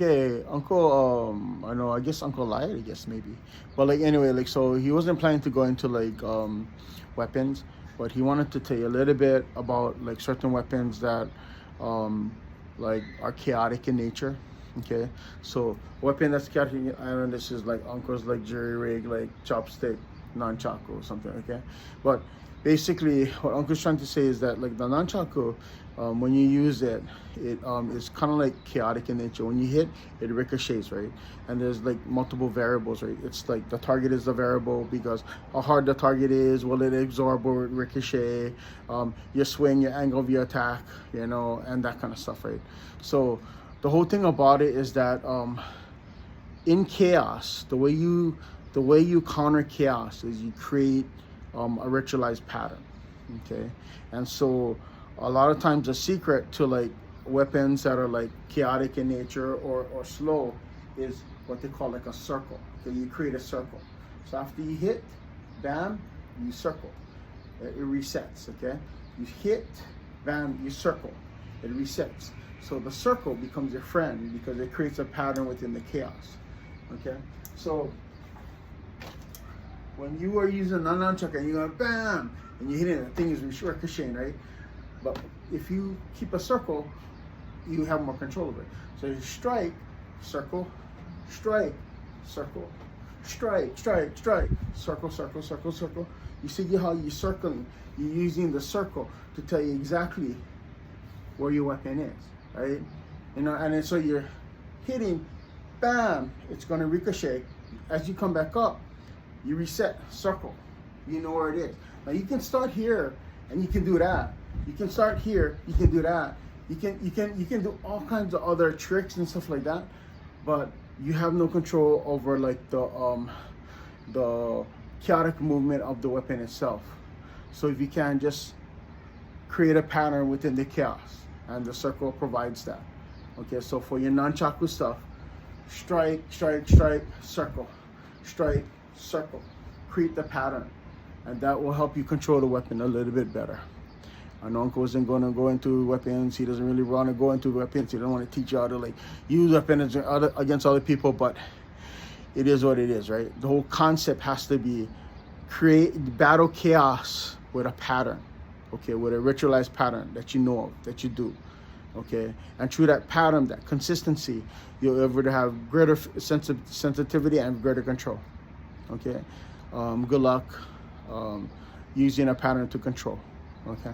Okay, Uncle, I know, I guess Uncle lied, I guess maybe. But like anyway, like so he wasn't planning to go into like weapons, but he wanted to tell you a little bit about like certain weapons that um like are chaotic in nature. Okay. So weapon that's chaotic, I don't know, this is like Uncle's like jury rig, like chopstick, nunchaku or something, okay? But basically what Uncle's trying to say is that like the nunchaku, when you use it, it is kind of like chaotic in nature. When you hit, it ricochets, right? And there's like multiple variables, right? It's like the target is the variable because how hard the target is, will it absorb or ricochet, your swing, your angle of your attack, you know, and that kind of stuff, right? So the whole thing about it is that in chaos, the way you counter chaos is you create a ritualized pattern, okay? And so a lot of times the secret to like weapons that are like chaotic in nature or slow is what they call like a circle. Okay, you create a circle. So after you hit, bam, you circle. It resets. Okay, you hit, bam, you circle. It resets. So the circle becomes your friend because it creates a pattern within the chaos. Okay, so when you are using a nunchuck and you go bam and you hit it, the thing is ricocheting, right? But if you keep a circle, you have more control of it. So you strike, circle, strike, circle, strike, strike, strike, circle, circle, circle, circle. You see how you're circling. You're using the circle to tell you exactly where your weapon is, right? You know, and then so you're hitting, bam, it's going to ricochet. As you come back up, you reset, circle. You know where it is. Now you can start here and you can do that. You can start here, you can do that. You can do all kinds of other tricks and stuff like that, but you have no control over like the chaotic movement of the weapon itself. So if you can just create a pattern within the chaos, and the circle provides that. Okay, so for your nunchaku stuff, strike, strike, strike, circle, strike, circle, create the pattern, and that will help you control the weapon a little bit better. I know Uncle isn't going to go into weapons. He doesn't really want to go into weapons. He doesn't want to teach you how to like use weapons against other people, but it is what it is, right? The whole concept has to be create battle chaos with a pattern, okay, with a ritualized pattern that you know of, that you do, okay? And through that pattern, that consistency, you'll able to have greater sensitivity and greater control, okay? Good luck using a pattern to control, okay?